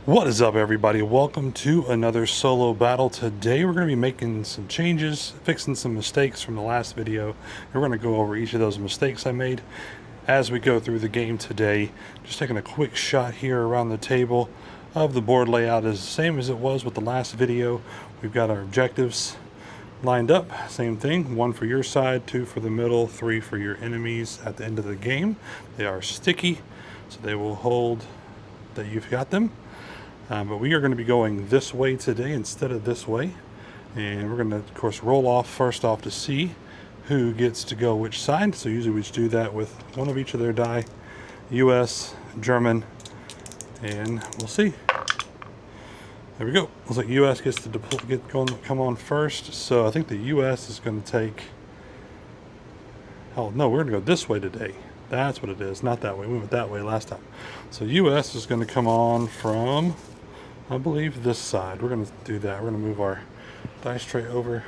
What is up, everybody? Welcome to another solo battle. Today we're going to be making some changes, fixing some mistakes from the last video. We're going to go over each of those mistakes I made as we go through the game today. Just taking a quick shot here around the table of the board layout is the same as it was with the last video. We've got our objectives lined up, same thing, 1 for your side, 2 for the middle, 3 for your enemies at the end of the game. They are sticky, so they will hold that you've got them. But we are going to be going this way today instead of this way. And we're going to, of course, roll off first off to see who gets to go which side. So usually we just do that with one of each of their die, US, German, and we'll see. There we go. Looks like US gets to come on first. So I think the US is going to take... Oh, no, we're going to go this way today. That's what it is, not that way. We went that way last time. So US is going to come on from, I believe, this side. We're going to do that. We're going to move our dice tray over.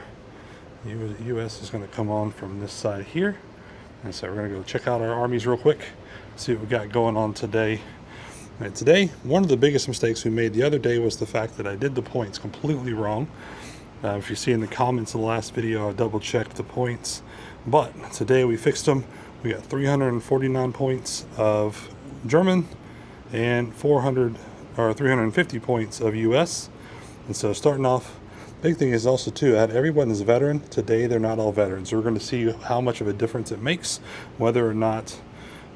US is going to come on from this side here. And so we're going to go check out our armies real quick, see what we got going on today. All right, today, one of the biggest mistakes we made the other day was the fact that I did the points completely wrong. If you see in the comments of the last video, I double checked the points. But today we fixed them. We got 349 points of German and 350 points of US. And so starting off, big thing is also too, everyone is a veteran. Today they're not all veterans. So we're going to see how much of a difference it makes, whether or not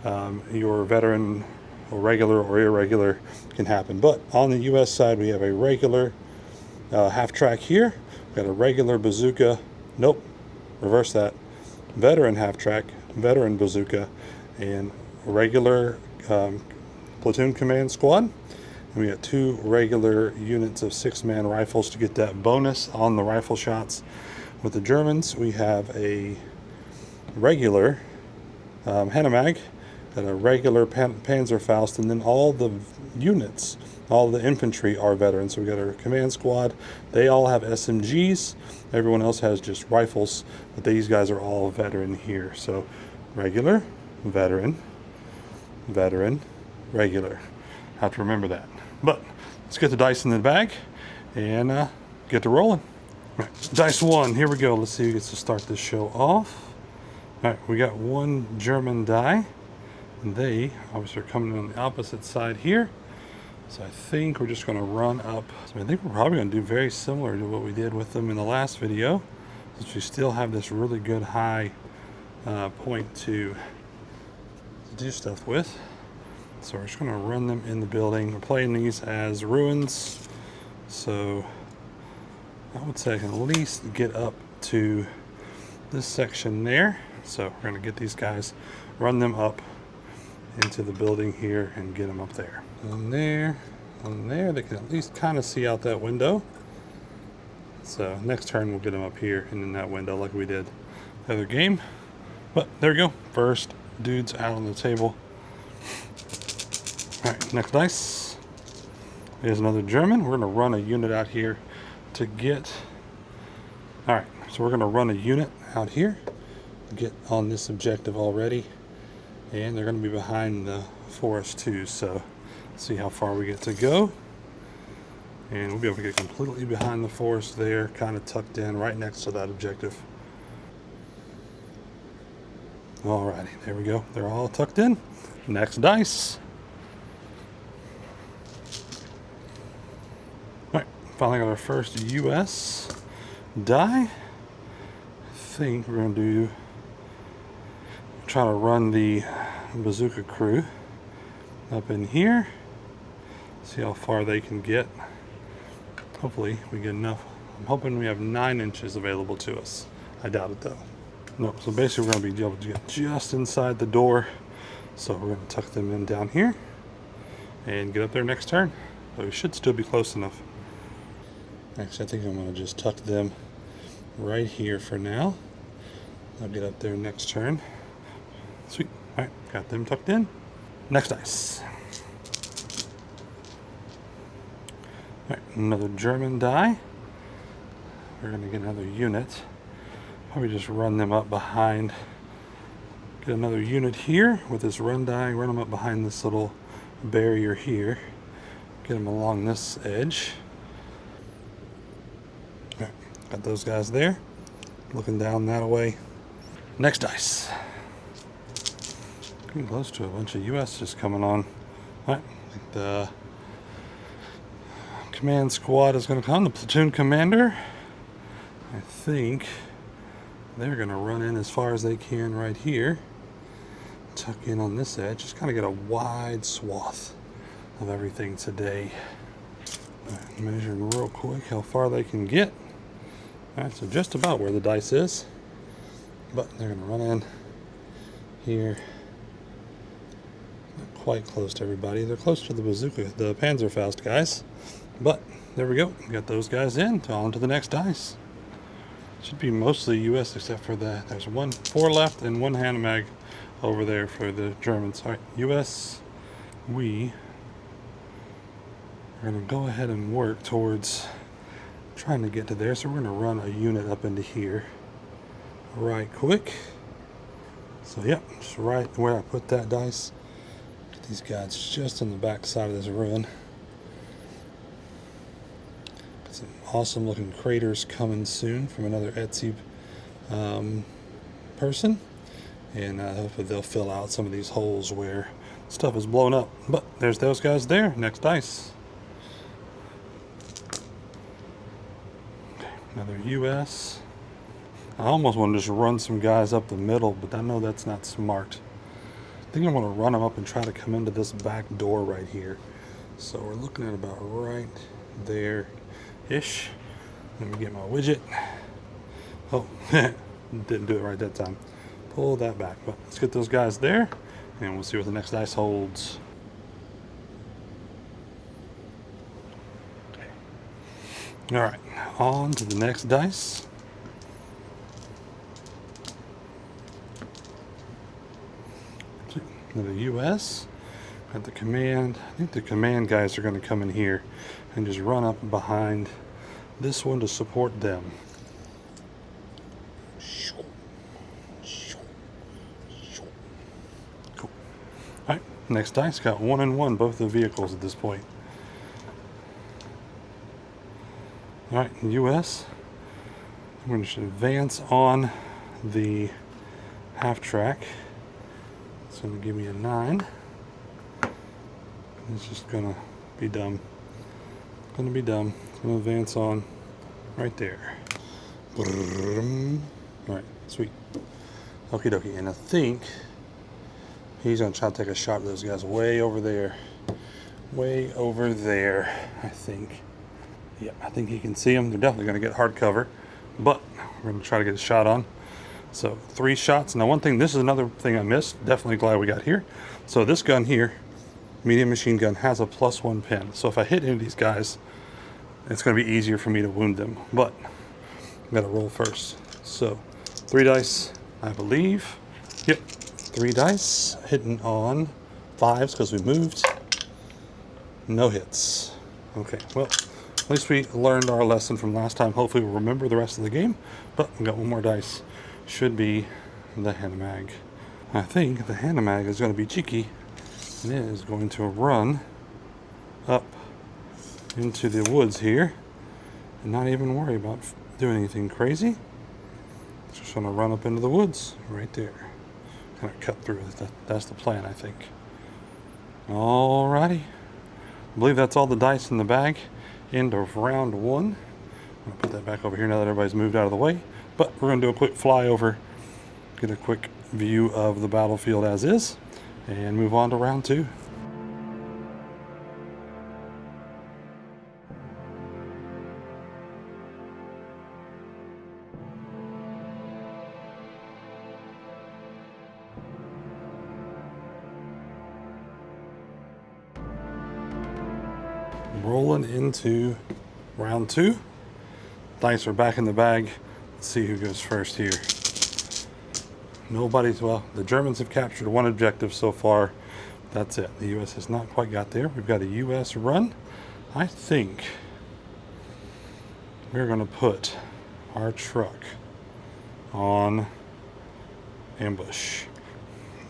you're a veteran or regular or irregular can happen. But on the US side, we have a regular half track here. We've got a regular bazooka. Nope, reverse that. Veteran half track, veteran bazooka, and regular platoon command squad. And we got 2 regular units of 6-man rifles to get that bonus on the rifle shots. With the Germans, we have a regular Hanomag and a regular Panzerfaust, and then all the units, all the infantry are veterans. So we got our command squad. They all have SMGs. Everyone else has just rifles, but these guys are all veteran here. So regular, veteran, veteran, regular. Have to remember that. But let's get the dice in the bag and get to rolling. All right, dice 1, here we go. Let's see who gets to start this show off. All right, we got 1 German die. And they obviously are coming on the opposite side here. So I think we're just going to run up. So I think we're probably going to do very similar to what we did with them in the last video, since we still have this really good high point to do stuff with. So we're just going to run them in the building. We're playing these as ruins, so I would say I can at least get up to this section there. So we're going to get these guys, run them up into the building here and get them up there. On there, they can at least kind of see out that window. So next turn we'll get them up here and in that window like we did the other game. But there we go, first dude's out on the table. All right, next dice. Here's another German. We're gonna run a unit out here to get, all right, so we're gonna run a unit out here, get on this objective already. And they're going to be behind the forest too, so see how far we get to go. And we'll be able to get completely behind the forest there, kind of tucked in right next to that objective. Alrighty, there we go. They're all tucked in. Next dice. Alright, finally got our first US die. I think we're going to do... try to run the bazooka crew up in here, see how far they can get. Hopefully we get enough. I'm hoping we have 9 inches available to us. I doubt it though. No, so basically we're going to be able to get just inside the door, so we're going to tuck them in down here and get up there next turn. So we should still be close enough. Actually, I think I'm going to just tuck them right here for now. I'll get up there next turn. Sweet. All right, got them tucked in. Next dice. All right, another German die. We're going to get another unit. Probably just run them up behind. Get another unit here with this run die. Run them up behind this little barrier here. Get them along this edge. Right, got those guys there. Looking down that way. Next dice. Getting close to a bunch of US just coming on. Alright, the command squad is going to come. The platoon commander, I think they're going to run in as far as they can right here. Tuck in on this edge. Just kind of get a wide swath of everything today. Right, measuring real quick how far they can get. Alright, so just about where the dice is. But they're going to run in here. Not quite close to everybody. They're close to the bazooka, the Panzerfaust guys. But there we go. We got those guys in. On to the next dice. Should be mostly US except for that. There's 4 left and 1 hand mag over there for the Germans. Alright, US, we are going to go ahead and work towards trying to get to there. So we're going to run a unit up into here right quick. So yep, just right where I put that dice. Get these guys just on the back side of this run. Got some awesome looking craters coming soon from another Etsy person. And hopefully they'll fill out some of these holes where stuff is blown up. But there's those guys there. Next dice. Okay, another US. I almost want to just run some guys up the middle, but I know that's not smart. I think I want to run them up and try to come into this back door right here. So we're looking at about right there-ish. Let me get my widget. Oh, didn't do it right that time. Pull that back, but let's get those guys there, and we'll see what the next dice holds. Okay. All right, on to the next dice. Another US. Got the command. I think the command guys are going to come in here and just run up behind this one to support them. Cool. Alright, next dice got 1 and 1, both the vehicles at this point. Alright, US. I'm going to advance on the half track. It's going to give me a 9. It's just going to be dumb. It's going to be dumb. It's going to advance on right there. Alright, sweet. Okie dokie. And I think he's going to try to take a shot at those guys way over there. Way over there, I think. Yeah, I think he can see them. They're definitely going to get hard cover. But we're going to try to get a shot on. So 3 shots. Now one thing, this is another thing I missed. Definitely glad we got here. So this gun here, medium machine gun, has a +1 pin. So if I hit any of these guys, it's going to be easier for me to wound them. But I've got to roll first. So 3 dice, I believe. Yep, 3 dice. Hitting on 5s because we moved. No hits. Okay, well, at least we learned our lesson from last time. Hopefully we'll remember the rest of the game. But we got 1 more dice. Should be the hand mag. I think the hand mag is going to be cheeky and it is going to run up into the woods here and not even worry about doing anything crazy. It's just going to run up into the woods right there. Kind of cut through. That's the plan, I think. Alrighty. I believe that's all the dice in the bag. End of round 1. I'm going to put that back over here now that everybody's moved out of the way. But we're going to do a quick flyover, get a quick view of the battlefield as is, and move on to round 2. Rolling into round 2. Dice are back in the bag. Let's see who goes first here. Nobody's, well, the Germans have captured 1 objective so far. That's it. The US has not quite got there. We've got a US run. I think we're going to put our truck on ambush.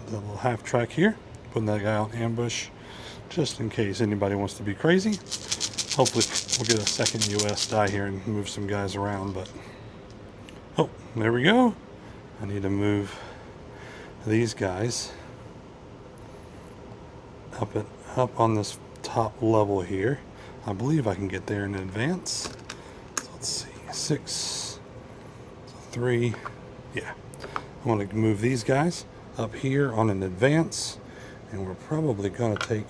The little half track here, putting that guy on ambush. just in case anybody wants to be crazy. Hopefully we'll get a second US die here and move some guys around, but oh, there we go. I need to move these guys up on this top level here. I believe I can get there in advance. So let's see, 6, 3, yeah. I want to move these guys up here on an advance, and we're probably going to take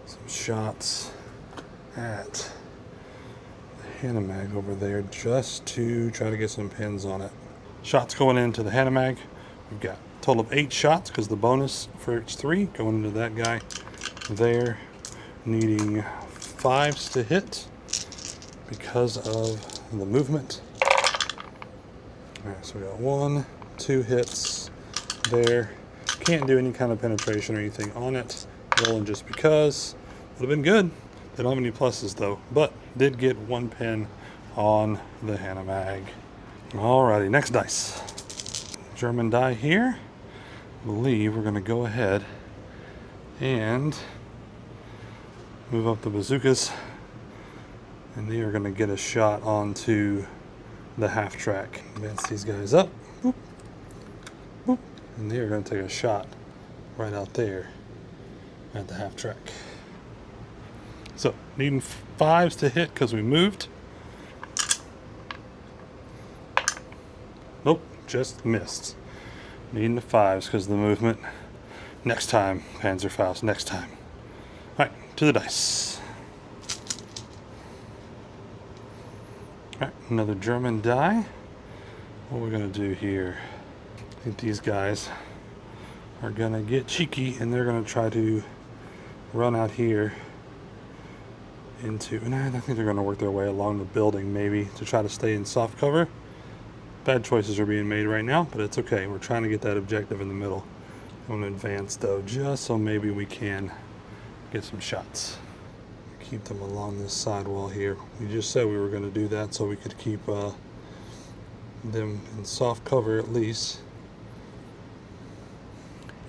some shots at the Hanamag over there just to try to get some pins on it. Shots going into the Hanamag. We've got a total of 8 shots because the bonus for it's 3 going into that guy there, needing 5s to hit because of the movement. Alright, so we got 1, 2 hits there. Can't do any kind of penetration or anything on it. Rolling just because. Would have been good. They don't have any pluses though, but did get 1 pin on the Hanamag. Alrighty, next dice. German die here. I believe we're going to go ahead and move up the bazookas, and they are going to get a shot onto the half track. Advance these guys up, boop, boop, and they are going to take a shot right out there at the half track. So needing 5s to hit because we moved. Nope, just missed. Needing the 5s because of the movement. Next time, Panzerfaust, next time. Alright, to the dice. Alright, another German die. What we're going to do here, I think these guys are going to get cheeky and they're going to try to run out here into, and I think they're going to work their way along the building maybe to try to stay in soft cover. Bad choices are being made right now, but it's okay. We're trying to get that objective in the middle. I want to advance though, just so maybe we can get some shots. Keep them along this sidewall here. We just said we were going to do that so we could keep them in soft cover at least.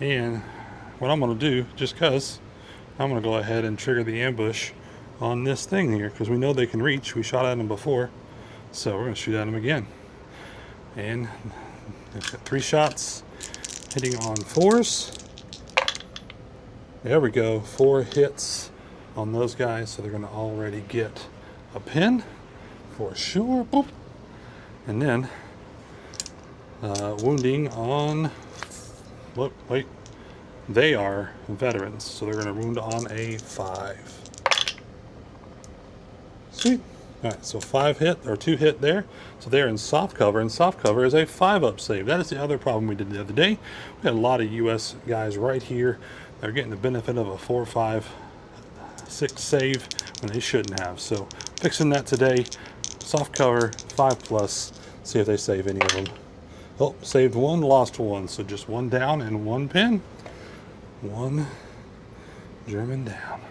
And what I'm going to do, just because, I'm going to go ahead and trigger the ambush on this thing here, because we know they can reach. We shot at them before, so we're going to shoot at them again. And they've got 3 shots hitting on 4s. There we go, 4 hits on those guys, so they're going to already get a pin for sure. Boop. And then wounding on, look, wait, they are veterans, so they're going to wound on a 5. Sweet. Alright, so 5 hit, or 2 hit there. So they're in soft cover, and soft cover is a 5-up save. That is the other problem we did the other day. We had a lot of US guys right here that are getting the benefit of a 4, 5, 6 save when they shouldn't have. So fixing that today. Soft cover, 5+, see if they save any of them. Oh, saved 1, lost 1. So just 1 down and 1 pin. 1 German down.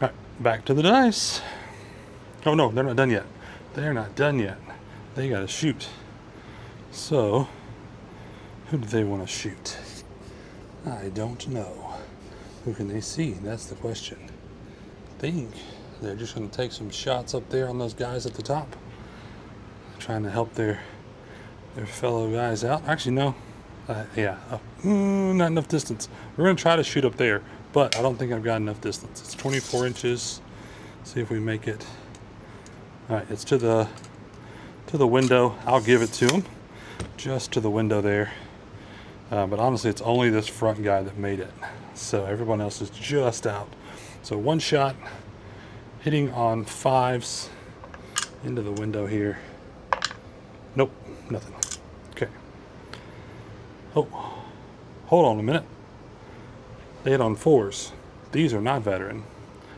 Alright, back to the dice. Oh no, they're not done yet. They're not done yet. They gotta shoot. So, who do they want to shoot? I don't know. Who can they see? That's the question. I think they're just going to take some shots up there on those guys at the top. Trying to help their fellow guys out. Actually, no. Not enough distance. We're going to try to shoot up there, but I don't think I've got enough distance. It's 24 inches. See if we make it. Alright, it's to the window. I'll give it to him. Just to the window there. But honestly, it's only this front guy that made it. So everyone else is just out. So 1 shot hitting on 5s into the window here. Nope, nothing. Okay. Oh, hold on a minute. They hit on 4s. These are not veteran.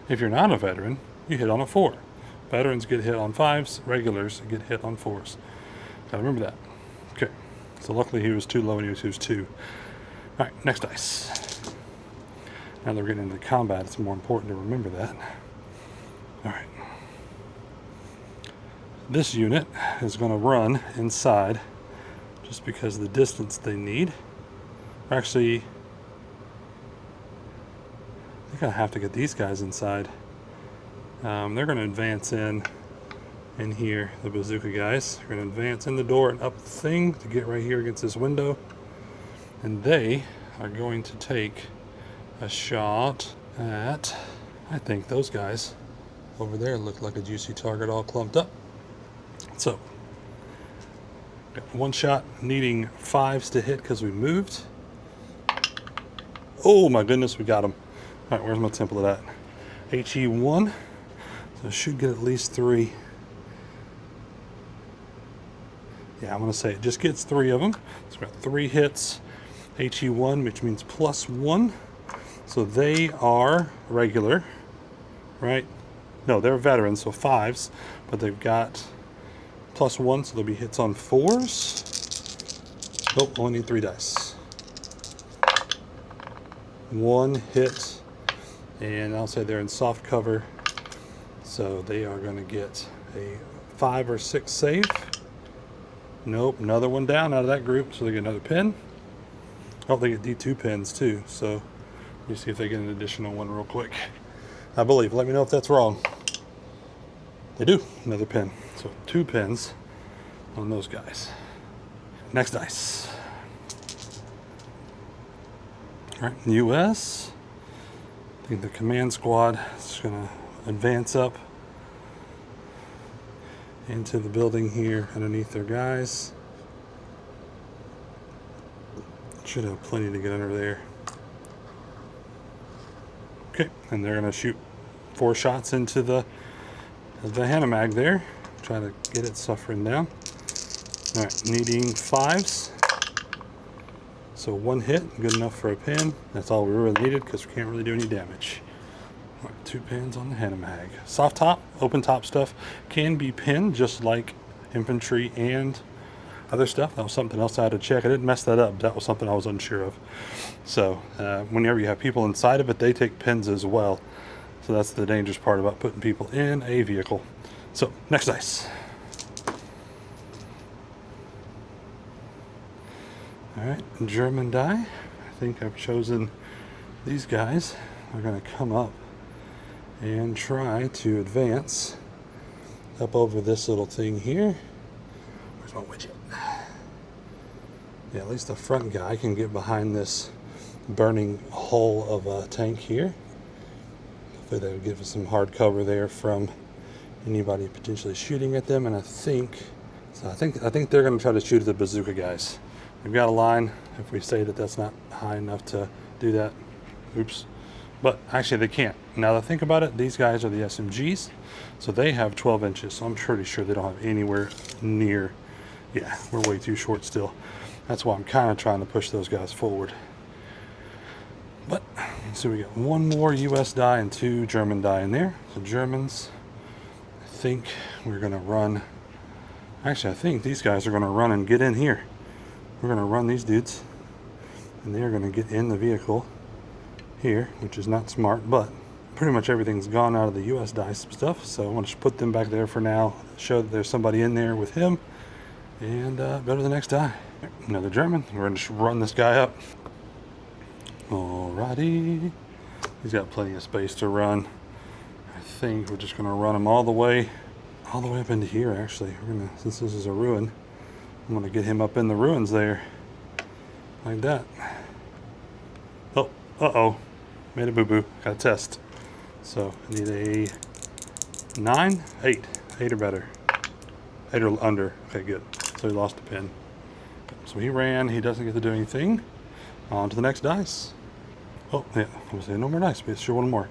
If you're not a veteran, you hit on a 4. Veterans get hit on 5s. Regulars get hit on 4s. Gotta remember that. Okay. So luckily he was too low and he was 2. Alright, next dice. Now that we're getting into combat, it's more important to remember that. Alright. This unit is going to run inside just because of the distance they need. Actually, gonna have to get these guys inside. They're gonna advance in here, the bazooka guys. They're gonna advance in the door and up the thing to get right here against this window. And they are going to take a shot at, I think those guys over there look like a juicy target all clumped up. So, got one shot needing 5s to hit because we moved. Oh my goodness, we got them. All right, where's my template at? HE1. So I should get at least 3. Yeah, I'm going to say it just gets 3 of them. So we've got 3 hits. HE1, which means +1. So they are regular, right? No, they're veterans, so 5s, but they've got +1, so they'll be hits on 4s. Nope, only need 3 dice. 1 hit, and I'll say they're in soft cover, so they are going to get a 5 or 6 save. Nope, another one down out of that group, so they get another pin. Oh, they get D2 pins too, so let me see if they get an additional one real quick. I believe, let me know if that's wrong. They do, another pin. So 2 pins on those guys. Next dice. All right, US. I think the command squad is gonna advance up into the building here underneath their guys. Should have plenty to get under there. Okay, and they're gonna shoot 4 shots into the Hanamag there. Try to get it suffering down. All right, needing 5s. So 1 hit, good enough for a pin. That's all we really needed because we can't really do any damage. All right, 2 pins on the Hanamag. Soft top, open top stuff can be pinned just like infantry and other stuff. That was something else I had to check. I didn't mess that up. That was something I was unsure of. So whenever you have people inside of it, they take pins as well. So that's the dangerous part about putting people in a vehicle. So next dice. All right, German die. I think I've chosen these guys. Are going to come up and try to advance up over this little thing here. Where's my widget? Yeah, at least the front guy can get behind this burning hull of a tank here. Hopefully that would give us some hard cover there from anybody potentially shooting at them. And I think they're going to try to shoot at the bazooka guys. We've got a line. If we say that that's not high enough to do that, oops. But actually they can't. Now that I think about it, these guys are the SMGs, so they have 12 inches. So I'm pretty sure they don't have anywhere near. Yeah, we're way too short still. That's why I'm kind of trying to push those guys forward. But, so we got 1 more US die and 2 German die in there. So Germans, I think we're going to run. Actually, I think these guys are going to run and get in here. We're going to run these dudes, and they're going to get in the vehicle here, which is not smart, but pretty much everything's gone out of the US dice stuff. So I want to just put them back there for now, show that there's somebody in there with him, and go to the next die. Another German. We're going to just run this guy up. Alrighty. He's got plenty of space to run. I think we're just going to run him all the way up into here, actually. We're going to, since this is a ruin, I'm going to get him up in the ruins there. Like that. Oh, uh-oh. Made a boo-boo. Got a test. So, I need a 9? 8. 8 or better. 8 or under. Okay, good. So he lost a pin. So he ran. He doesn't get to do anything. On to the next dice. Oh, yeah. I was saying no more dice, but sure one more.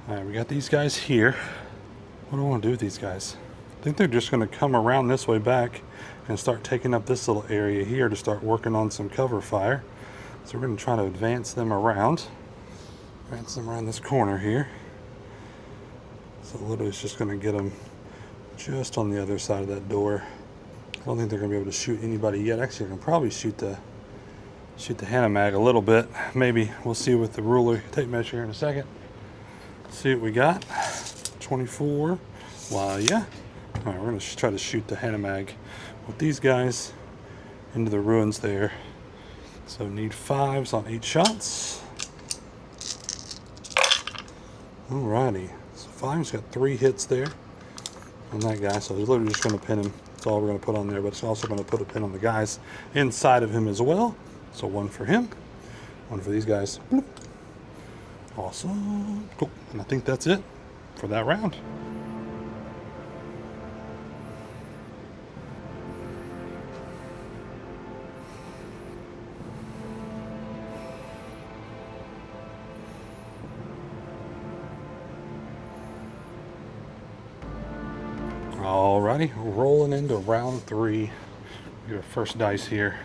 All right, we got these guys here. What do I want to do with these guys? I think they're just going to come around this way back and start taking up this little area here to start working on some cover fire. So we're going to try to advance them around. Advance them around this corner here. So literally it's just going to get them just on the other side of that door. I don't think they're going to be able to shoot anybody yet. Actually, I can probably shoot the Hanamag a little bit. Maybe we'll see with the ruler tape measure here in a second. See what we got. 24. Wow, yeah. All right, we're going to try to shoot the Hanamag with these guys into the ruins there. So need 5s on 8 shots. Alrighty, so 5's got 3 hits there on that guy, so he's literally just going to pin him. That's all we're going to put on there, but it's also going to put a pin on the guys inside of him as well. So 1 for him, 1 for these guys. Bloop. Awesome. Cool. And I think that's it for that round. Alrighty, rolling into round 3. We get our first dice here.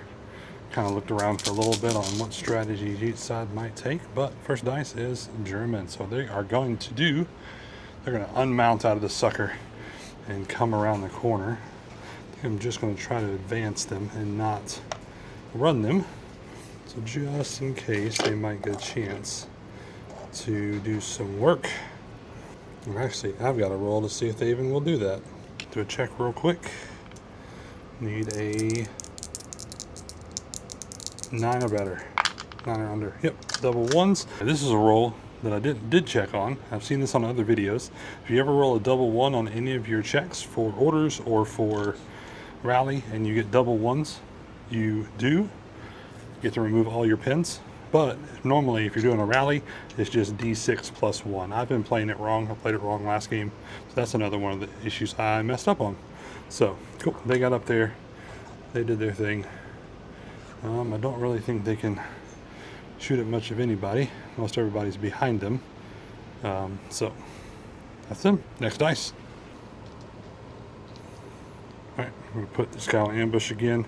Kind of looked around for a little bit on what strategies each side might take, but first dice is German. So they are going to they're going to unmount out of the sucker and come around the corner. I'm just going to try to advance them and not run them. So just in case they might get a chance to do some work. Actually, I've got to roll to see if they even will do that. Do a check real quick. Need a 9 or better. 9 or under. Yep, double 1s. This is a roll that I did check on. I've seen this on other videos. If you ever roll a double 1 on any of your checks for orders or for rally and you get double 1s, you do get to remove all your pins. But normally if you're doing a rally, it's just D6 plus 1. I've been playing it wrong. I played it wrong last game. So that's another one of the issues I messed up on. So cool, they got up there. They did their thing. I don't really think they can shoot at much of anybody. Most everybody's behind them. So that's them. Next dice. Alright, I'm going to put this guy on ambush again.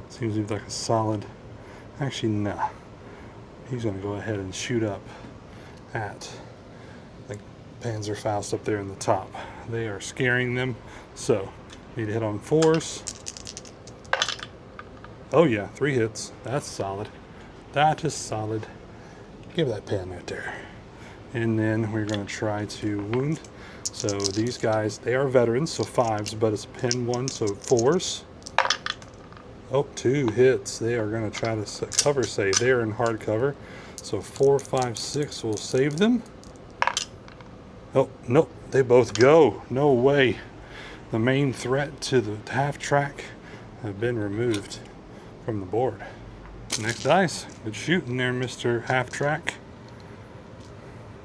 Seems like a solid. Actually, nah. He's going to go ahead and shoot up at like Panzerfaust up there in the top. They are scaring them. So, need to hit on 4s. Oh yeah, 3 hits. That's solid. That is solid. Give that pan right there. And then we're going to try to wound. So these guys, they are veterans, so 5s, but it's pin 1, so 4s. Oh, 2 hits. They are going to try to cover save. They are in hard cover. So 4, 5, 6 will save them. Oh, nope. They both go. No way. The main threat to the half track have been removed from the board. Next dice. Good shooting there, Mr. Half Track.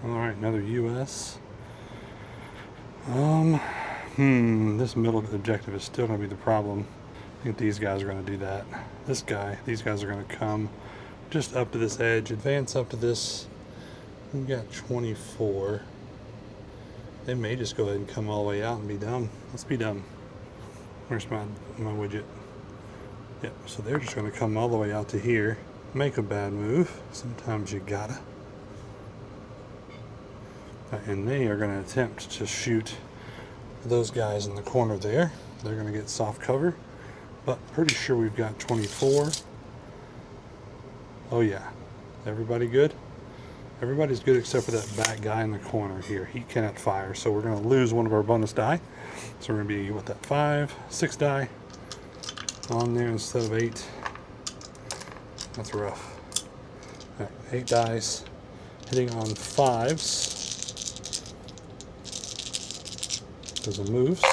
Alright, another US. This middle objective is still going to be the problem. I think these guys are going to do that. These guys are going to come just up to this edge, advance up to this. We've got 24. They may just go ahead and come all the way out and be done. Let's be done. Where's my widget? Yep, so they're just going to come all the way out to here. Make a bad move. Sometimes you gotta. And they are going to attempt to shoot those guys in the corner there. They're going to get soft cover. But pretty sure we've got 24. Oh yeah. Everybody good? Everybody's good except for that back guy in the corner here. He cannot fire, so we're going to lose one of our bonus die. So we're going to be with that 5, 6 die on there instead of 8. That's rough. All right, 8 dice. Hitting on 5s. Because it moves.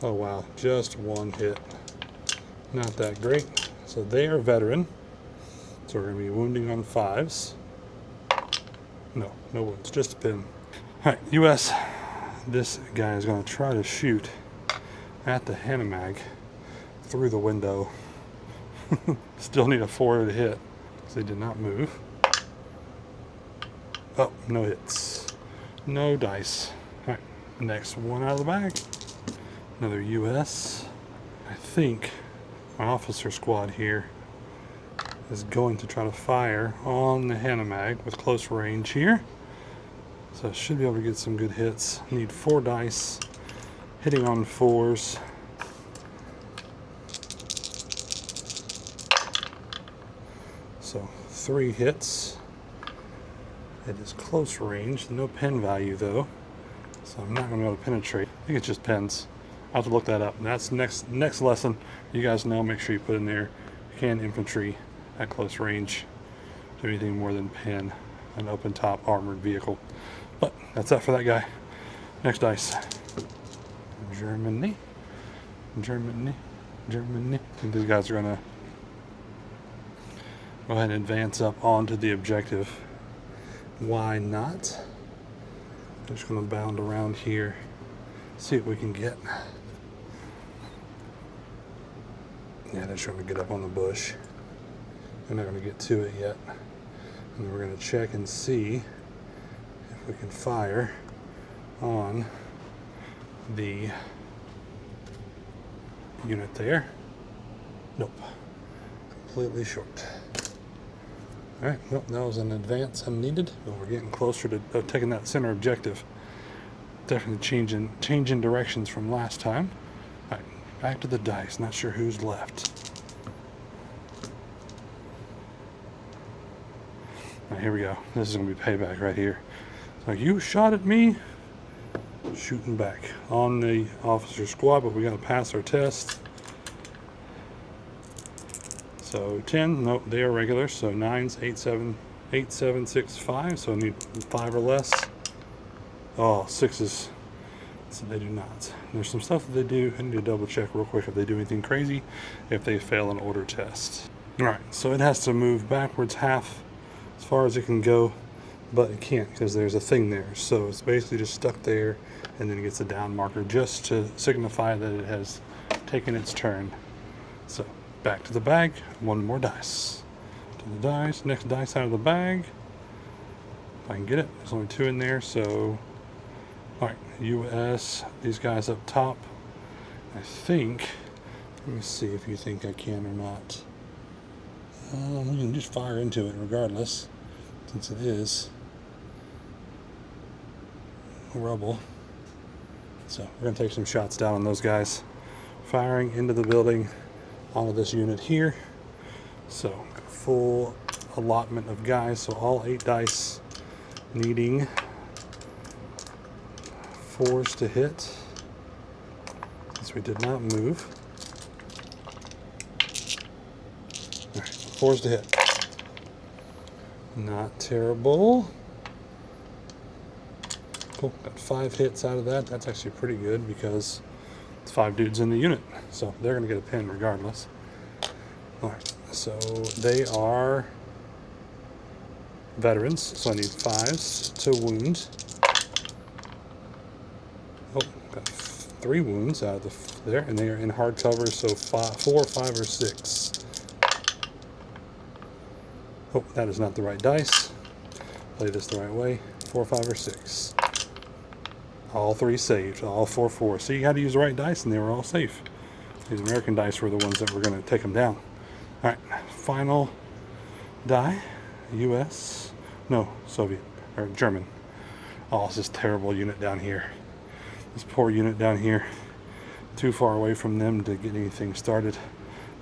Oh wow, just 1 hit. Not that great. So they are veteran. So we're going to be wounding on 5s. No wounds, just a pin. Alright, US. This guy is going to try to shoot at the Hanomag through the window. Still need a 4 to hit because they did not move. Oh, no hits. No dice. Alright, next one out of the bag. Another US. I think my officer squad here is going to try to fire on the Hanomag with close range here. So I should be able to get some good hits. Need 4 dice. Hitting on 4s. So 3 hits. It is close range. No pin value though. So I'm not going to be able to penetrate. I think it's just pins. I'll have to look that up. And that's next lesson. You guys know, make sure you put in there, can infantry at close range do anything more than pin. an open top armored vehicle. But that's that for that guy. Next dice. Germany. Germany. Germany. I think these guys are going to go ahead and advance up onto the objective. Why not? I'm just going to bound around here, see what we can get. Yeah, they're trying to get up on the bush. They're not going to get to it yet. And then we're going to check and see if we can fire on the unit there. Nope. Completely short. Alright, well, that was an advance unneeded, but we're getting closer to taking that center objective. Definitely changing directions from last time. Alright, back to the dice. Not sure who's left. Alright, here we go. This is going to be payback right here. It's like, you shot at me? Shooting back on the officer squad, but we got to pass our test. So 10, nope, they are regular. So 9s, 8, 7, 8, 7, 6, 5. So I need 5 or less. Oh, 6s. So they do not. There's some stuff that they do. I need to double check real quick if they do anything crazy, if they fail an order test. Alright, so it has to move backwards half as far as it can go, but it can't because there's a thing there. So it's basically just stuck there, and then it gets a down marker just to signify that it has taken its turn. So back to the bag, one more dice. To the dice, next dice out of the bag. If I can get it, there's only 2 in there, so alright, US, these guys up top. I think, let me see if you think I can or not. We can just fire into it regardless, since it is rubble. So we're going to take some shots down on those guys. Firing into the building onto this unit here. So full allotment of guys, so all 8 dice needing 4s to hit, since we did not move. All right, 4s to hit. Not terrible. Cool, got 5 hits out of that. That's actually pretty good because it's 5 dudes in the unit, so they're going to get a pin regardless. All right, so they are veterans, so I need 5s to wound. Oh, got 3 wounds out of there, and they are in hard cover, so 4, 5, or 6. Oh, that is not the right dice. Play this the right way. 4, 5, or 6. All 3 saved. All 4, 4. See, you had to use the right dice, and they were all safe. These American dice were the ones that were going to take them down. All right, final die. U.S. No, Soviet or German. Oh, it's this terrible unit down here. This poor unit down here. Too far away from them to get anything started.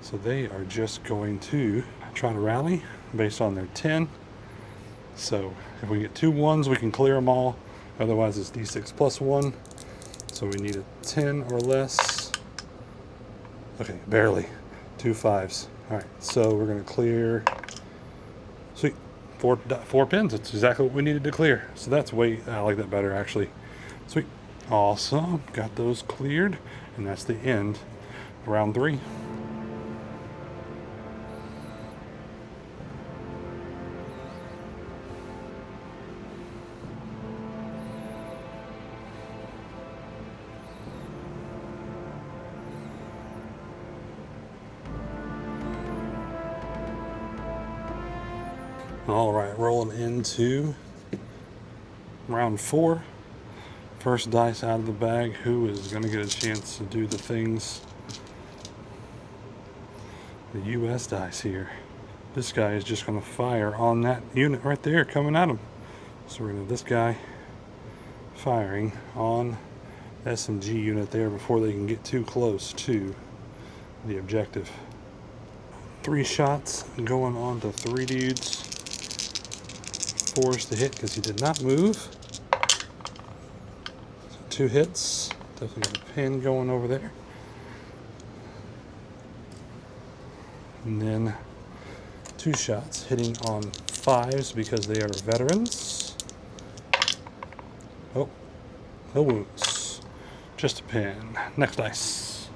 So they are just going to try to rally based on their 10. So if we get 2 1s, we can clear them all. Otherwise, it's D6 plus 1. So we need a 10 or less. Okay, barely. 2 5s. All right, so we're going to clear. Sweet. 4 pins. That's exactly what we needed to clear. So that's way, I like that better actually. Sweet. Awesome. Got those cleared. And that's the end of round 3. All right, rolling into round 4. First dice out of the bag. Who is going to get a chance to do the things? The U.S. dice here. This guy is just going to fire on that unit right there coming at him. So we're going to have this guy firing on S&G unit there before they can get too close to the objective. 3 shots going on to 3 dudes. 4s to hit because he did not move. So 2 hits. Definitely got a pin going over there. And then 2 shots hitting on 5s because they are veterans. Oh, no wounds. Just a pin. Next dice.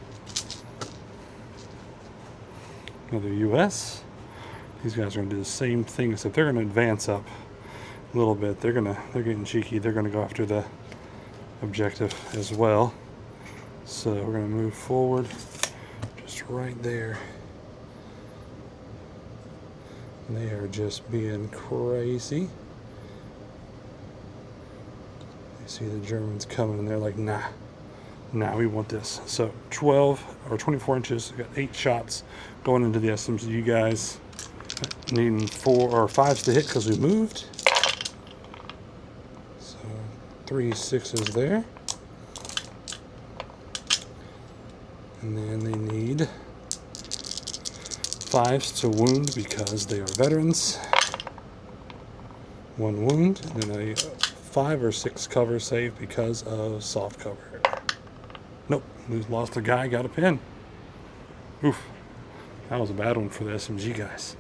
Another US. These guys are going to do the same thing, except they're going to advance up a little bit. They're getting cheeky. They're going to go after the objective as well. So we're going to move forward just right there. And they are just being crazy. You see the Germans coming and they're like, nah, we want this. So 12 or 24 inches, we got 8 shots going into the SMG guys. Needing 4 or 5s to hit because we moved. So 3 6s there. And then they need 5s to wound because they are veterans. 1 wound, and then a 5 or 6 cover save because of soft cover. Nope, we lost a guy, got a pin. Oof, that was a bad one for the SMG guys.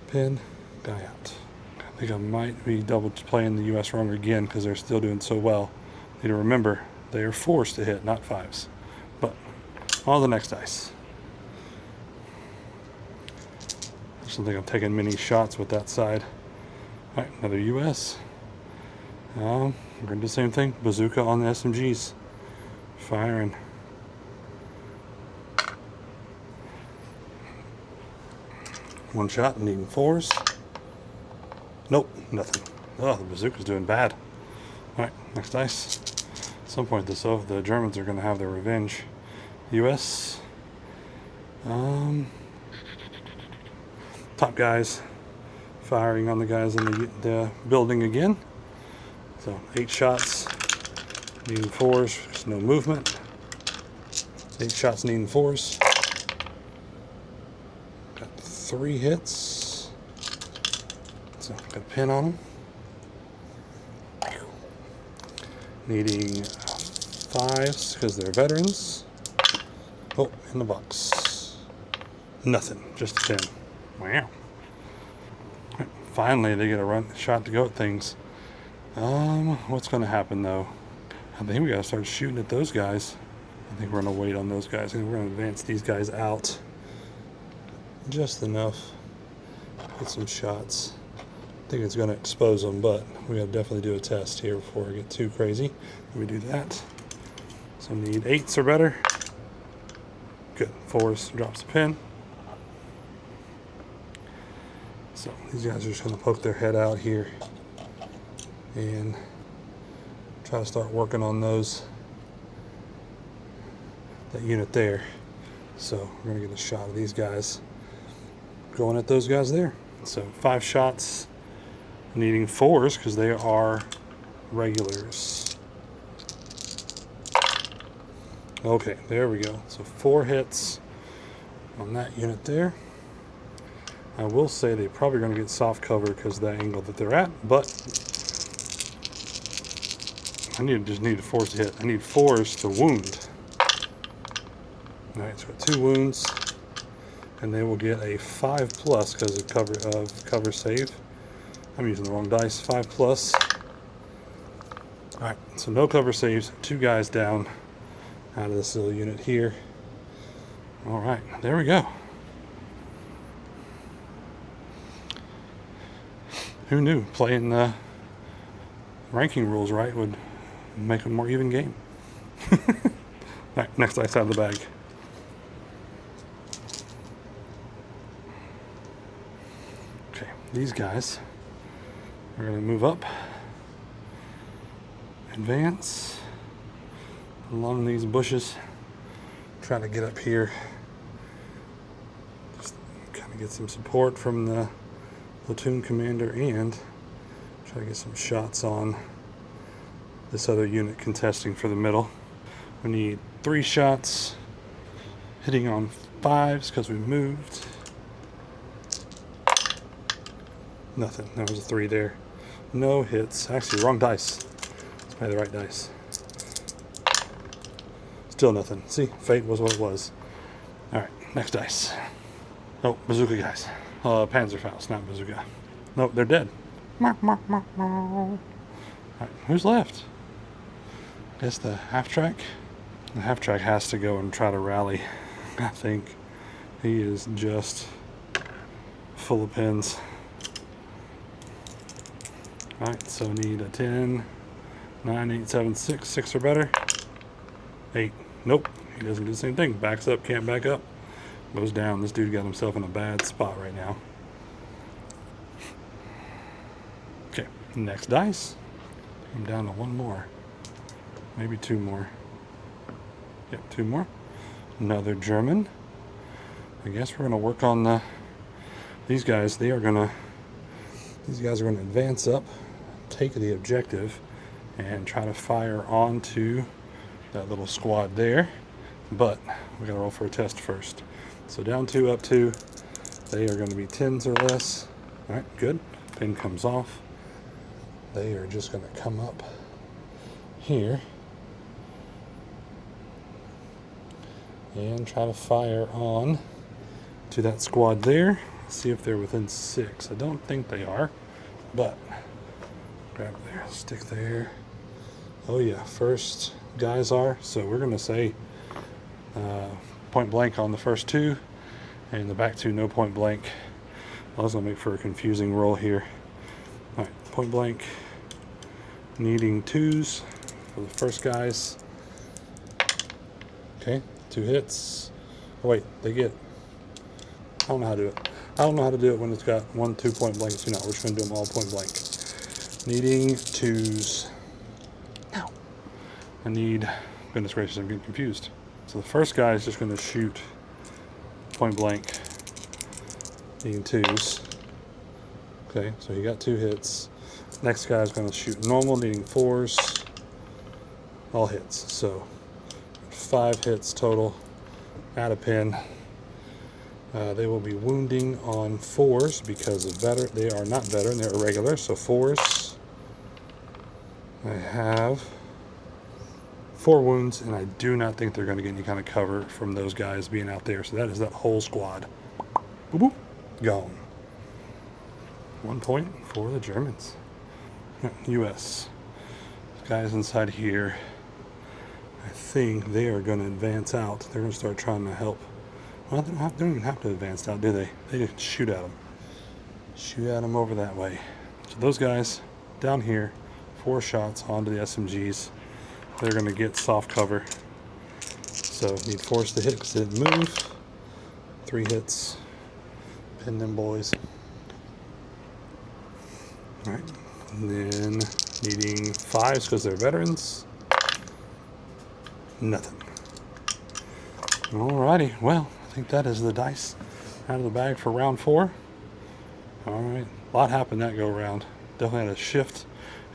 Pin, guy out. I think I might be double playing the US wrong again because they're still doing so well. Need to remember, they are forced to hit, not 5s. But on the next dice. I just don't think I'm taking many shots with that side. Alright, another US. We're going to do the same thing. Bazooka on the SMGs. Firing. One shot, needing 4s. Nope, nothing. Oh, the bazooka's doing bad. Alright, next dice. At some point this over, the Germans are going to have their revenge. US. Top guys firing on the guys in the building again. So 8 shots, needing 4s, there's no movement. 8 shots, needing 4s. Got 3 hits. So got a pin on them. Needing 5s because they're veterans. Oh, in the box. Nothing, just a pin. Wow. Finally, they get a shot to go at things. What's going to happen though? I think we got to start shooting at those guys. I think we're going to wait on those guys. I think we're going to advance these guys out just enough. Get some shots. I think it's going to expose them, but we got to definitely do a test here before we get too crazy. We do that. So need 8s or better. Good. 4s drops a pin. So these guys are just going to poke their head out here and try to start working on that unit there. So we're going to get a shot of these guys going at those guys there. So 5 shots, needing 4s because they are regulars. Okay, there we go. So 4 hits on that unit there. I will say they're probably going to get soft cover because of the angle that they're at, but I just need 4s to hit. I need 4s to wound. Alright, so 2 wounds, and they will get a 5+ because of cover save. I'm using the wrong dice. 5+. Alright, so no cover saves. 2 guys down out of this little unit here. Alright, there we go. Who knew playing the ranking rules right would make a more even game? Alright, next dice out of the bag. Okay, these guys are going to move up, advance along these bushes, try to get up here, just kind of get some support from the platoon commander and try to get some shots on this other unit contesting for the middle. We need 3 shots, hitting on 5s because we moved. Nothing. There was a 3 there. No hits. Actually, wrong dice. Let's play the right dice. Still nothing. See, fate was what it was. Alright, next dice. Oh, bazooka guys. Panzerfaust, not bazooka. Nope, they're dead. All right, who's left? Guess the half track. The half track has to go and try to rally. I think he is just full of pins. All right, so need a 10, 9, 8, 7, 6. 6 or better. 8. Nope, he doesn't do the same thing. Backs up, can't back up. Goes down. This dude got himself in a bad spot right now. Okay, next dice. I'm down to 1 more. Maybe 2 more. Yep, 2 more. Another German. I guess we're gonna work on these guys. These guys are gonna advance up, take the objective, and try to fire onto that little squad there. But we gotta roll for a test first. So down 2, up 2. They are gonna be 10s or less. All right, good. Pin comes off. They are just gonna come up here and try to fire on to that squad there. See if they're within 6. I don't think they are, but grab there, stick there. Oh yeah, first guys are. So we're gonna say point blank on the first 2, and the back 2 no point blank. I was gonna make for a confusing roll here. All right, point blank, needing 2s for the first guys. Okay, 2 hits. Oh wait, they get. I don't know how to do it. I don't know how to do it when it's got 1, 2 point blanks. You know, we're just gonna do them all point blank. Needing 2s. Ow. I need. Goodness gracious, I'm getting confused. So the first guy is just gonna shoot point blank. Needing 2s. Okay, so he got 2 hits. Next guy is gonna shoot normal, needing 4s. All hits. So 5 hits total. Add a pin. They will be wounding on 4s because of veteran. They are not veteran, they're irregular. So 4s. I have 4 wounds, and I do not think they're going to get any kind of cover from those guys being out there. So that is that whole squad. Boop, boop, gone. 1 point for the Germans. U.S. Guys inside here. I think they are going to advance out. They're going to start trying to help. Well, they don't even have to advance out, do they? They just shoot at them. Shoot at them over that way. So those guys down here, 4 shots onto the SMGs. They're going to get soft cover. So need 4s to hit because they didn't move. 3 hits. Pin them boys. All right. And then needing 5s because they're veterans. Nothing. Alrighty, well, I think that is the dice out of the bag for round 4. Alright, a lot happened that go round. Definitely had a shift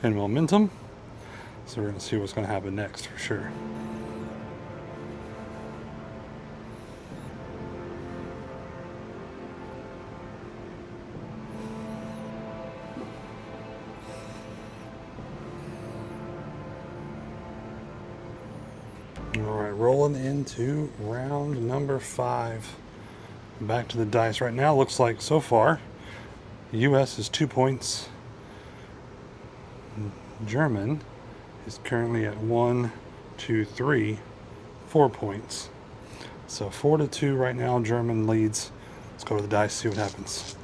in momentum. So we're going to see what's going to happen next for sure. Alright, rolling into round number 5. Back to the dice right now. Looks like so far the US is 2 points. German is currently at 1, 2, 3, 4 points. So 4-2 right now. German leads. Let's go to the dice, see what happens.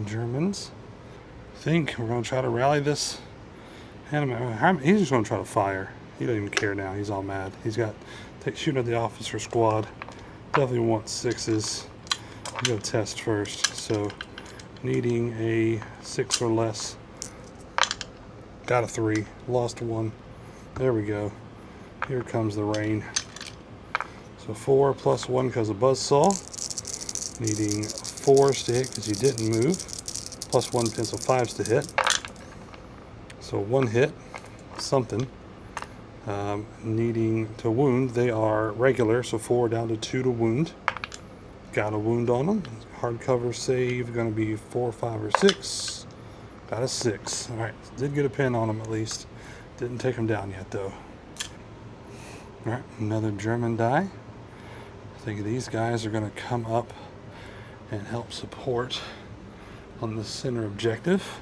Germans. I think we're going to try to rally this. He's just going to try to fire. He doesn't even care now. He's all mad. He's got shooting at the officer squad. Definitely wants 6s. I'm going to test first. So needing a 6 or less. Got a 3. Lost 1. There we go. Here comes the rain. So 4 plus 1 because of buzzsaw. Needing 4s to hit because he didn't move. Plus 1 pin, so 5s to hit. So 1 hit, something. Needing to wound, they are regular, so 4 down to 2 to wound. Got a wound on them. Hardcover save, going to be 4, 5, or 6. Got a 6. All right, did get a pin on them at least. Didn't take them down yet though. All right, another German die. I think these guys are going to come up and help support on the center objective.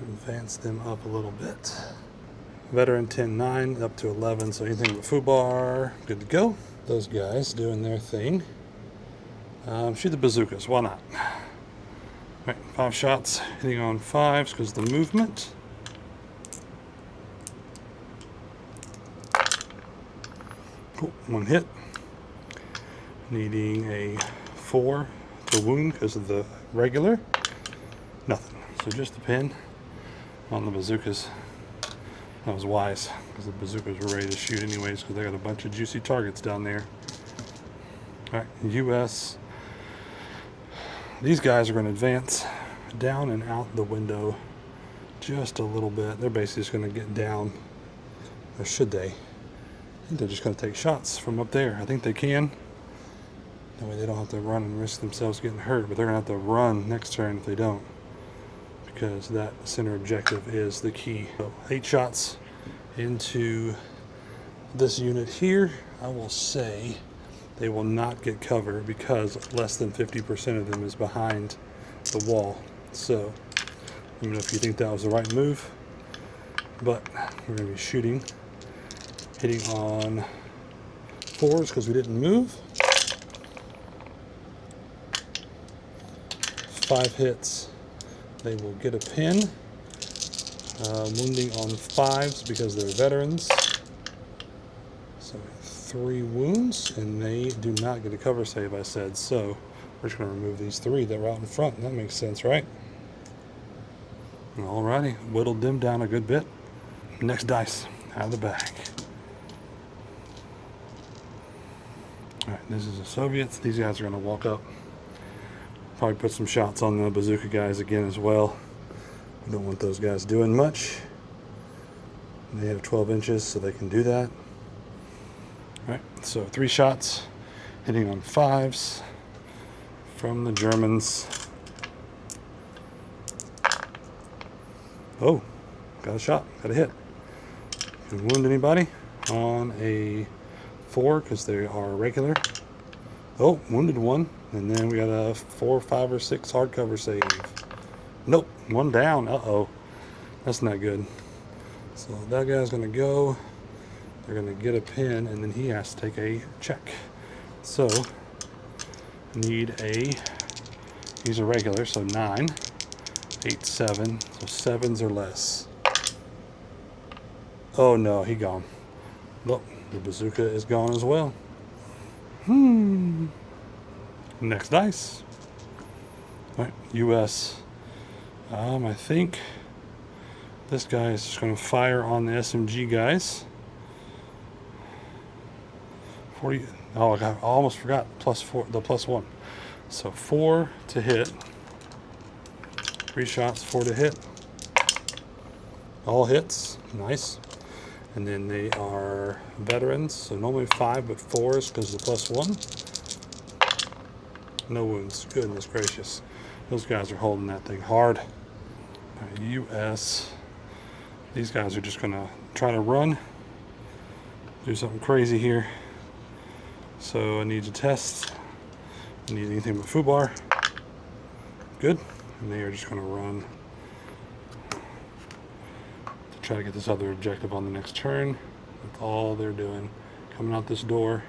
Advance them up a little bit. Veteran 10-9 up to 11, so anything with FUBAR, good to go. Those guys doing their thing. Shoot the bazookas, why not? Right, 5 shots, hitting on 5s because the movement. Cool, 1 hit. Needing a 4 to wound because of the regular. Nothing, so just a pin on the bazookas. That was wise, because the bazookas were ready to shoot anyways, because they got a bunch of juicy targets down there. Alright, US. These guys are going to advance down and out the window just a little bit. They're basically just going to get down, or should they? I think they're just going to take shots from up there. I think they can. That way they don't have to run and risk themselves getting hurt, but they're going to have to run next turn if they don't, because that center objective is the key. So 8 shots into this unit here. I will say they will not get cover because less than 50% of them is behind the wall. So let me know if you think that was the right move, but we're going to be shooting, hitting on 4s because we didn't move. 5 hits. They will get a pin. Wounding on 5s because they're veterans. So 3 wounds, and they do not get a cover save, I said. So we're just going to remove these 3 that were out in front. That makes sense, right? Alrighty, whittled them down a good bit. Next dice out of the bag. Alright, this is the Soviets. These guys are going to walk up. Probably put some shots on the bazooka guys again as well. We don't want those guys doing much. They have 12 inches, so they can do that. Alright, so 3 shots, hitting on 5s from the Germans. Oh, got a shot, got a hit. Can wound anybody on a 4 because they are regular. Oh, wounded 1. And then we got a 4, 5, or 6 hardcover save. Nope, 1 down. Uh-oh. That's not good. So that guy's going to go. They're going to get a pin, and then he has to take a check. So, need a, he's a regular, so 9, 8, 7. So 7s or less. Oh no, he gone. Look, the bazooka is gone as well. Next dice. All right, US. I think this guy is just going to fire on the SMG guys. 40. Oh, I almost forgot. +4, the +1. So 4 to hit. 3 shots, 4 to hit. All hits. Nice. And then they are veterans. So normally 5, but 4s because of the +1. No wounds. Goodness gracious. Those guys are holding that thing hard. Right, US. These guys are just going to try to run. Do something crazy here. So I need to test. I need anything but FUBAR. Good. And they are just going to run to try to get this other objective on the next turn. That's all they're doing. Coming out this door.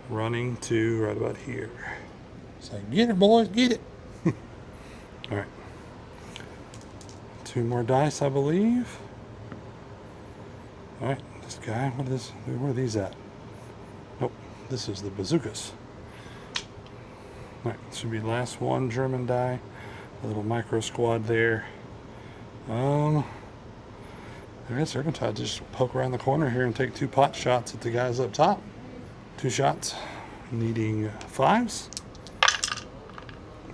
Running to right about here. It's like, get it, boys, get it. All right. 2 more dice, I believe. All right, this guy, where are these at? Nope, this is the bazookas. All right, this should be the last one, German die. A little micro squad there. I guess they're gonna try to just poke around the corner here and take 2 pot shots at the guys up top. 2 shots, needing 5s.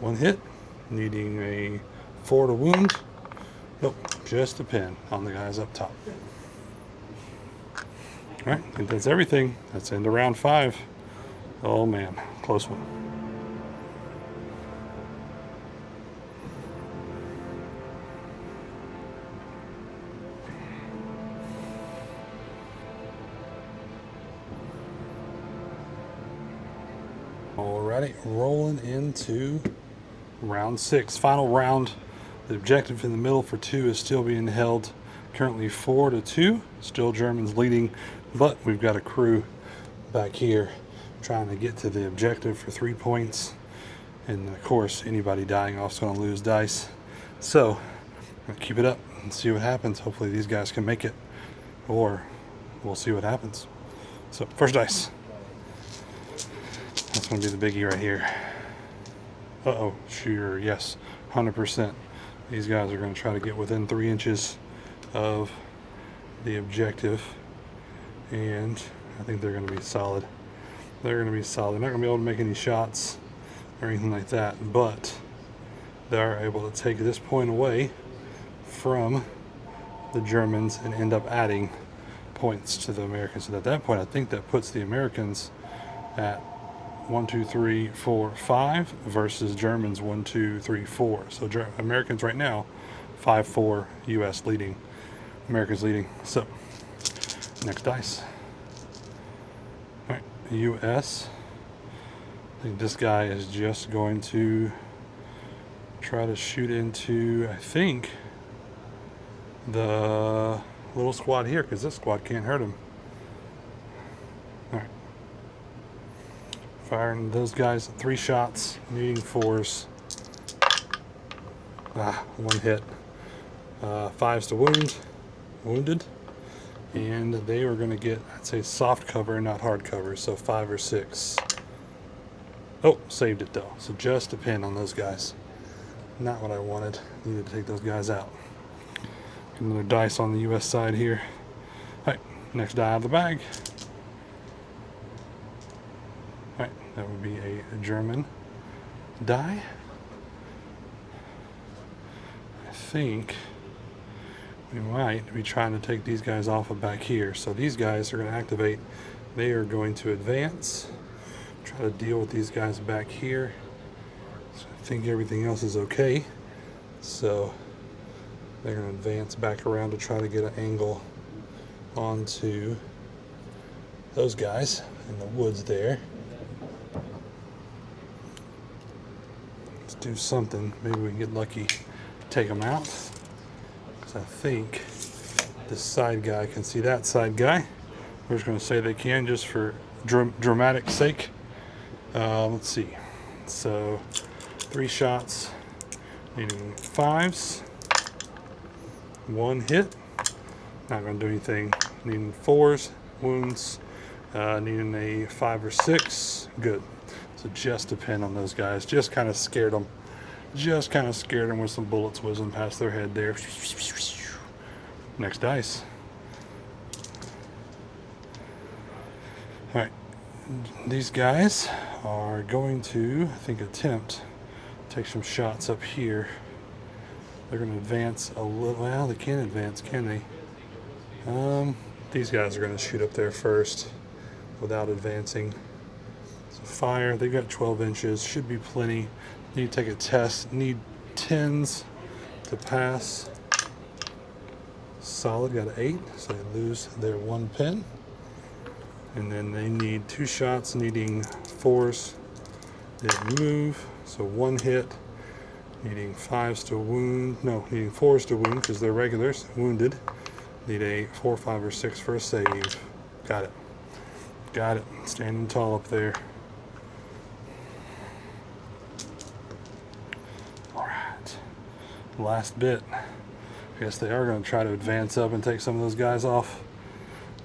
1 hit, needing a 4 to wound. Nope, just a pin on the guys up top. Alright, I think that's everything. That's into round 5. Oh man, close one. Alrighty, rolling into round 6, final round. The objective in the middle for 2 is still being held. Currently 4-2, still Germans leading, but we've got a crew back here trying to get to the objective for 3 points. And of course, anybody dying off is going to lose dice. So, I'm gonna keep it up and see what happens. Hopefully these guys can make it, or we'll see what happens. So, first dice. That's going to be the biggie right here. Uh-oh, sure, yes, 100%. These guys are going to try to get within 3 inches of the objective, and I think they're going to be solid. They're going to be solid. They're not going to be able to make any shots or anything like that, but they're able to take this point away from the Germans and end up adding points to the Americans. And at that point, I think that puts the Americans at 1, 2, 3, 4, 5 versus Germans 1, 2, 3, 4. So Americans right now 5-4, U.S. leading, Americans leading. So next dice. All right, U.S. I think this guy is just going to try to shoot into, I think, the little squad here, because this squad can't hurt him. All right. Firing those guys 3 shots, needing 4s. 1 hit. 5s to wounded. And they were going to get, I'd say, soft cover, not hard cover, so 5 or 6. Oh, saved it though. So just a pin on those guys. Not what I wanted. Needed to take those guys out. Another dice on the U.S. side here. All right, next die out of the bag. All right, that would be a German die. I think we might be trying to take these guys off of back here. So these guys are going to activate. They are going to advance. Try to deal with these guys back here. So I think everything else is okay. So they're going to advance back around to try to get an angle onto those guys in the woods there. Let's do something. Maybe we can get lucky, take them out. Because I think this side guy can see that side guy. We're just going to say they can just for dramatic sake. Let's see. So 3 shots, needing 5s. 1 hit. Not going to do anything. Needing 4s, wounds. Needing a 5 or 6. Good. So just a pin on those guys. Just kind of scared them. Just kind of scared them with some bullets whizzing past their head there. Next dice. All right. These guys are going to, I think, attempt to take some shots up here. They're going to advance a little. Well, they can't advance, can they? These guys are going to shoot up there first without advancing. So fire. They've got 12 inches. Should be plenty. Need to take a test. Need 10s to pass. Solid. Got an 8. So they lose their 1 pin. And then they need 2 shots, needing 4s. Didn't move. So 1 hit. Needing 5s to wound. No, needing 4s to wound because they're regulars. Wounded. Need a 4, 5, or 6 for a save. Got it. Got it. Standing tall up there. Alright. Last bit. I guess they are going to try to advance up and take some of those guys off.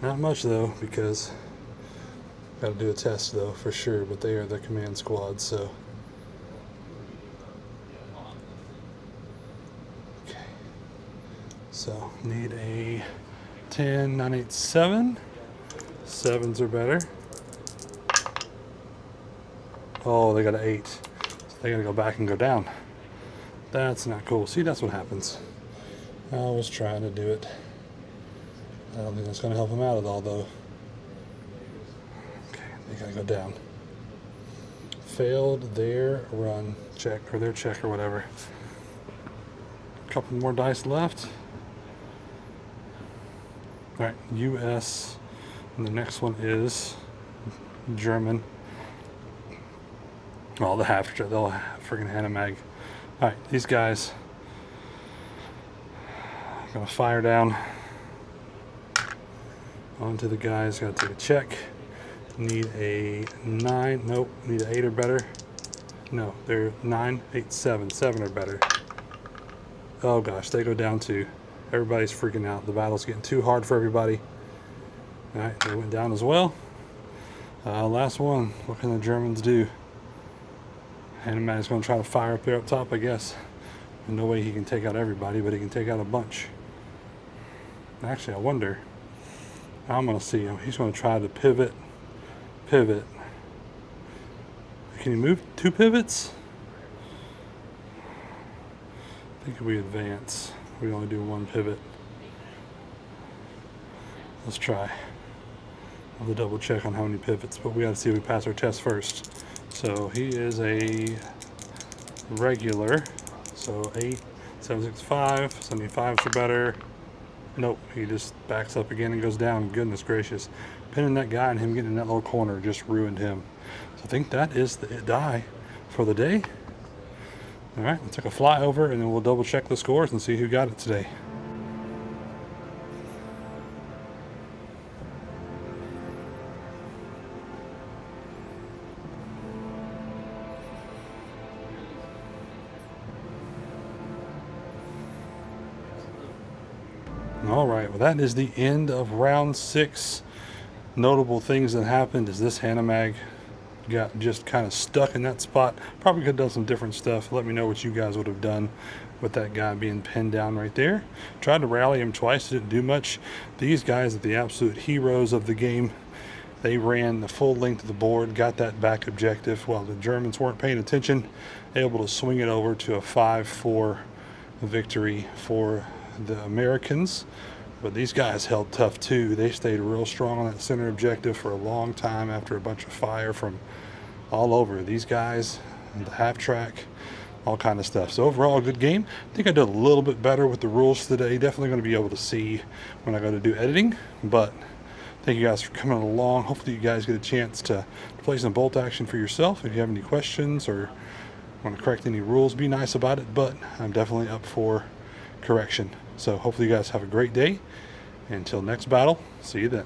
Not much though, because got to do a test though for sure, but they are the command squad, so. Okay. So need a 10, 9, 8, 7. 7s are better. Oh, they got an 8. So they got to go back and go down. That's not cool. See, that's what happens. I was trying to do it. I don't think that's going to help them out at all, though. Okay, they got to go down. Failed their run check, or their check, or whatever. A couple more dice left. All right, U.S. And the next one is German. Oh, the freaking Hanamag. Alright, these guys are gonna fire down onto the guys. Gotta take a check. Need a 9. Nope, need an 8 or better. No, they're 9, 8, 7. 7 or better. Oh gosh, they go down too. Everybody's freaking out. The battle's getting too hard for everybody. Alright, they went down as well. Last one. What can the Germans do? Hanneman's going to try to fire up there up top, I guess. And no way he can take out everybody, but he can take out a bunch. Actually, I wonder. I'm going to see him. He's going to try to pivot. Pivot. Can he move 2 pivots? I think if we advance, we only do 1 pivot. Let's try. I'll have to double check on how many pivots, but we got to see if we pass our test first. So he is a regular. So 8, 765, 75s are better. Nope, he just backs up again and goes down. Goodness gracious. Pinning that guy and him getting in that little corner just ruined him. So I think that is the die for the day. All right, let's take a flyover and then we'll double check the scores and see who got it today. All right, well that is the end of round 6. Notable things that happened is this Hanamag got just kind of stuck in that spot. Probably could have done some different stuff. Let me know what you guys would have done with that guy being pinned down right there. Tried to rally him twice, didn't do much. These guys are the absolute heroes of the game. They ran the full length of the board, got that back objective while the Germans weren't paying attention, able to swing it over to a 5-4 victory for the Americans. But these guys held tough too. They stayed real strong on that center objective for a long time after a bunch of fire from all over. These guys, the half track, all kind of stuff. So overall, a good game. I think I did a little bit better with the rules today. Definitely going to be able to see when I go to do editing. But thank you guys for coming along. Hopefully you guys get a chance to play some bolt action for yourself. If you have any questions or want to correct any rules, be nice about it. But I'm definitely up for correction. So hopefully you guys have a great day. Until next battle, see you then.